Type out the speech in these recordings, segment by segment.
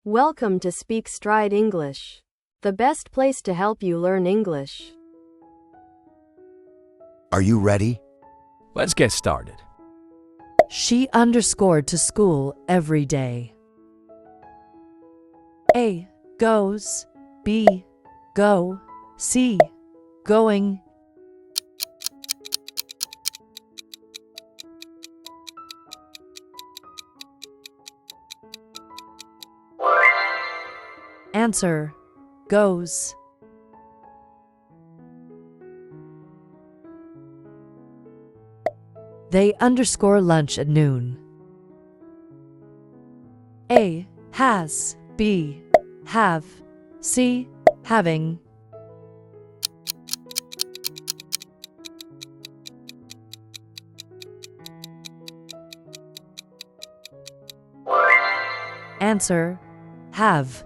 Welcome to Speak Stride English, the best place to help you learn English. Are you ready? Let's get started. She underscored to school every day. A. Goes. B. Go. C. Going. Answer. Goes. They underscore lunch at noon. A. Has. B. Have. C. Having. Answer. Have.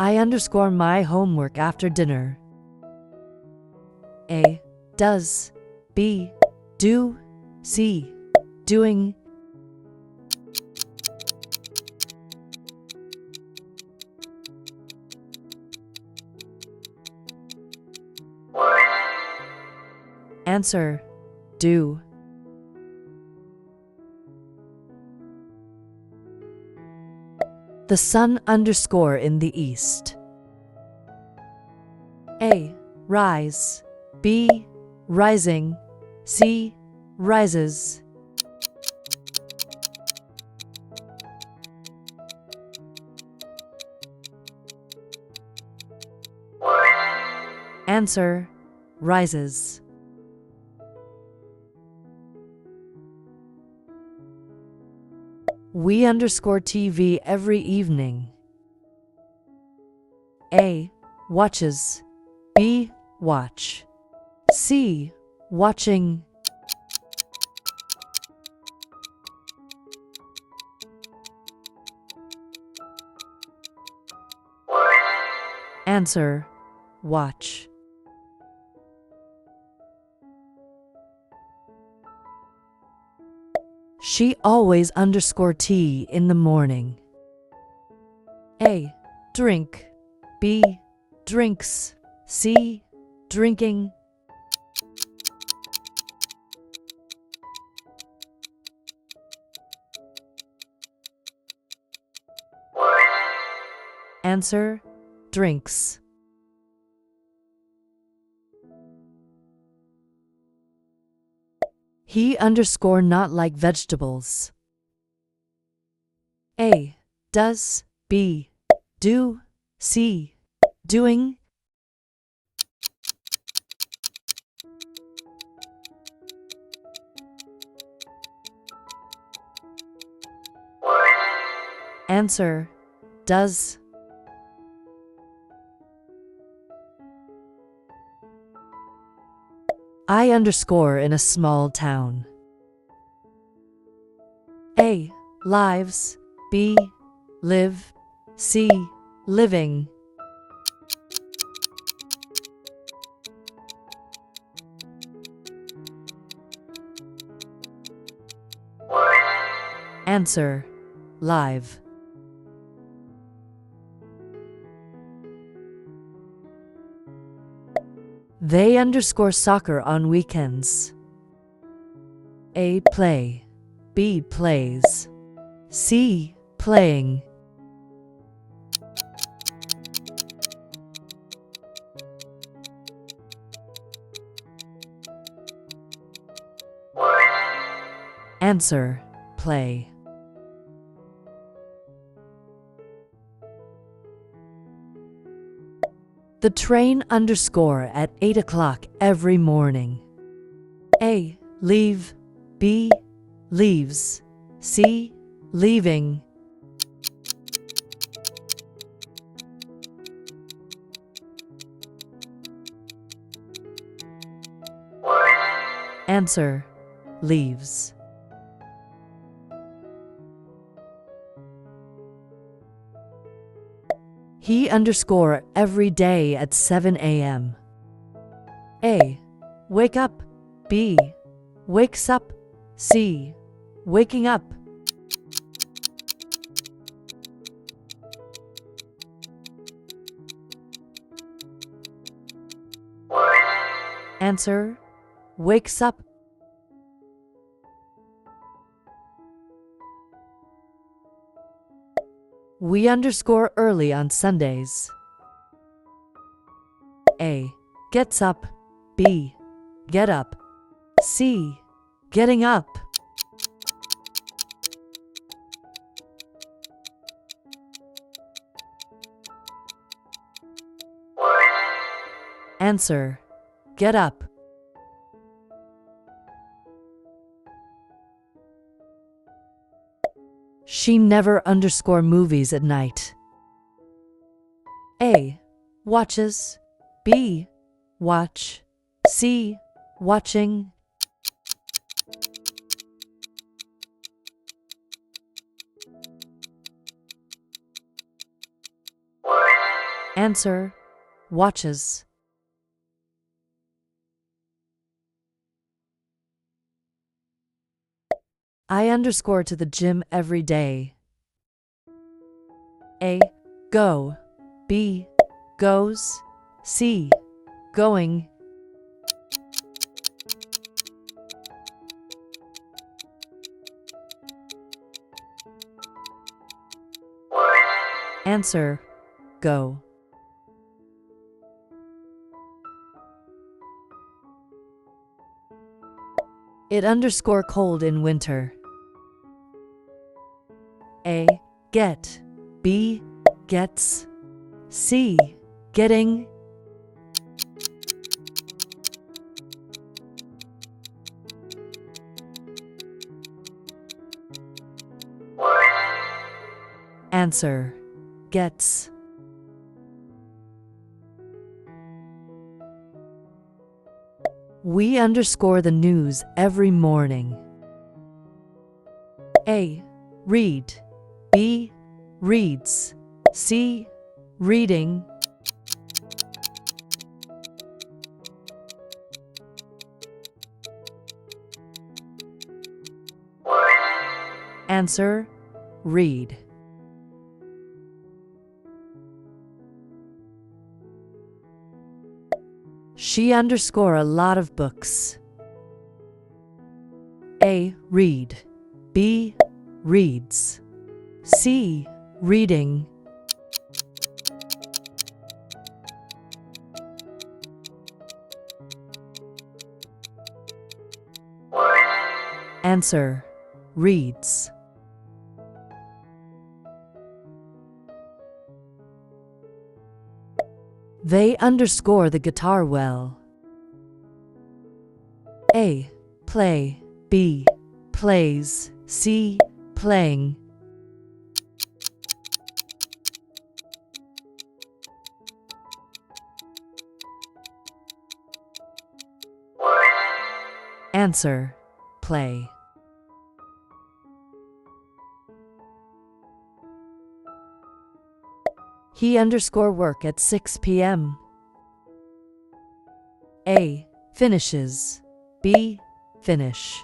I underscore my homework after dinner. A. Does. B. Do. C. Doing. Answer. Do. The sun underscore in the east. A. Rise. B. Rising. C. Rises. Answer. Rises. We underscore TV every evening. A. Watches. B. Watch. C. Watching. Answer. Watch. She always underscore tea in the morning. A. Drink. B. Drinks. C. Drinking. Answer. Drinks. He underscore not like vegetables. A. Does. B. Do. C. Doing. Answer. Does. I underscore in a small town. A. Lives. B. Live. C. Living. Answer. Live. They underscore soccer on weekends. A. Play. B. Plays. C. Playing. Answer. Play. The train underscore at 8 o'clock every morning. A. Leave. B. Leaves. C. Leaving. Answer. Leaves. He underscore every day at 7 a.m. A. Wake up. B. Wakes up. C. Waking up. Answer. Wakes up. We underscore early on Sundays. A. Gets up. B. Get up. C. Getting up. Answer. Get up. She never underscore movies at night. A. Watches. B. Watch. C. Watching. Answer. Watches. I underscore to the gym every day. A. Go. B. Goes. C. Going. Answer. Go. It underscore cold in winter. A. Get. B. Gets. C. Getting. Answer. Gets. We underscore the news every morning. A. Read. B. Reads. C. Reading. Answer. Read. She underscore a lot of books. A. Read. B. Reads. C. Reading. Answer. Reads. They underscore the guitar well. A. Play. B. Plays. C. Playing. Answer. Play. He underscore work at 6 p.m. A. Finishes. B. Finish.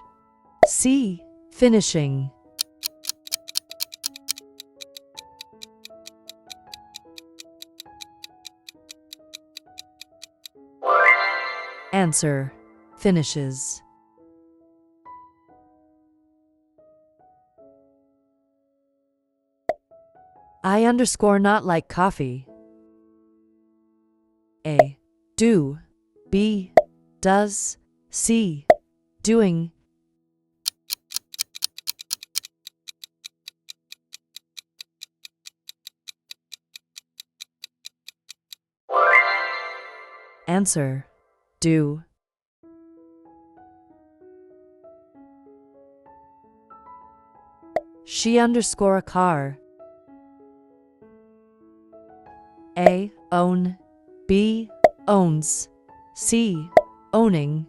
C. Finishing. Answer. Finishes. I underscore not like coffee. A. Do. B. Does. C. Doing. Answer. Do. She underscore a car. A. Own. B. Owns. C. Owning.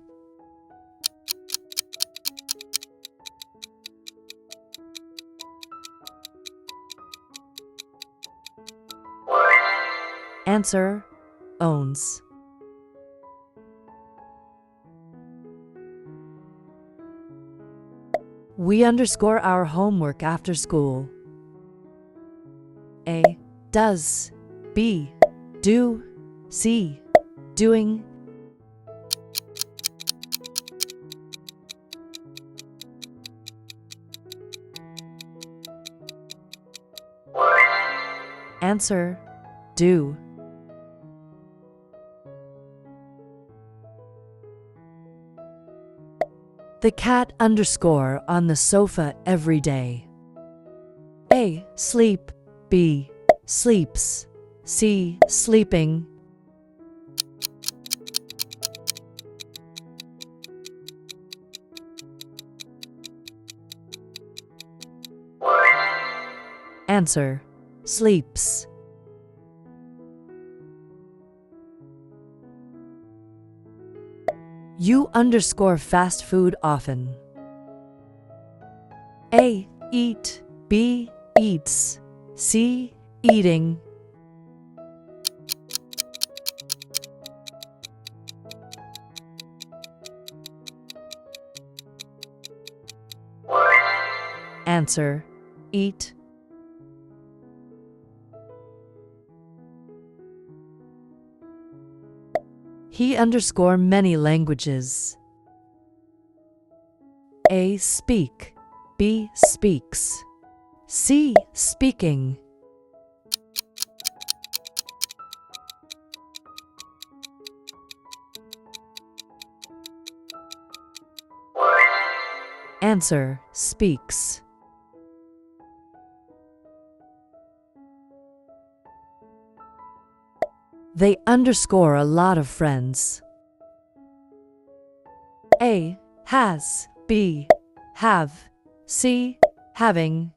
Answer. Owns. We underscore our homework after school. A. Does. B. Do. C. Doing. Answer. Do. The cat underscore on the sofa every day. A. Sleep. B. Sleeps. C. Sleeping. Answer. Sleeps. You underscore fast food often. A. Eat. B. Eats. C. Eating. Answer. Eat. He underscore many languages. A. Speak. B. Speaks. C. Speaking. Answer. Speaks. They underscore a lot of friends. A. Has. B. Have. C. Having.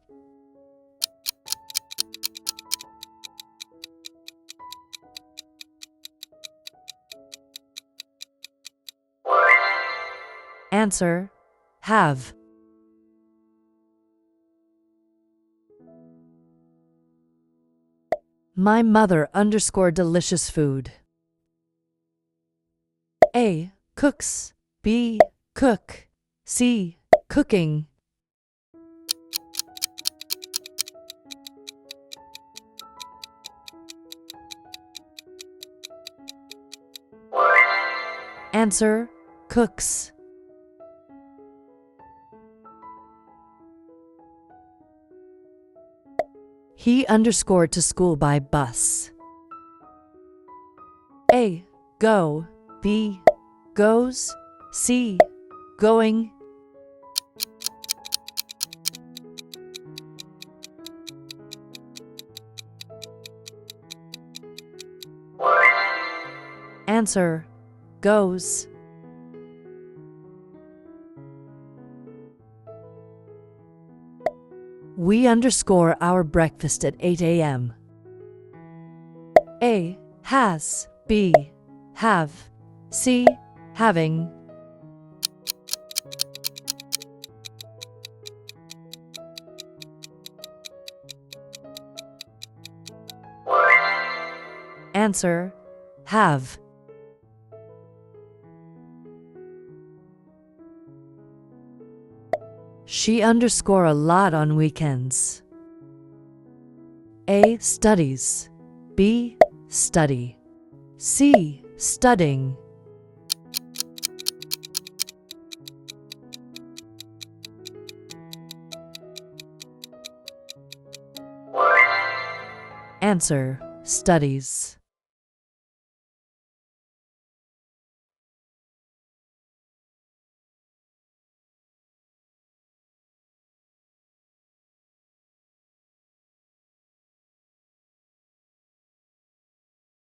Answer. Have. My mother underscore delicious food. A. Cooks. B. Cook. C. Cooking. Answer. Cooks. He underscored to school by bus. A. Go. B. Goes. C. Going. Answer. Goes. We underscore our breakfast at 8 a.m. A. Has. B. Have. C. Having. Answer. Have. She underscore a lot on weekends. A. Studies. B. Study. C. Studying. Answer. Studies.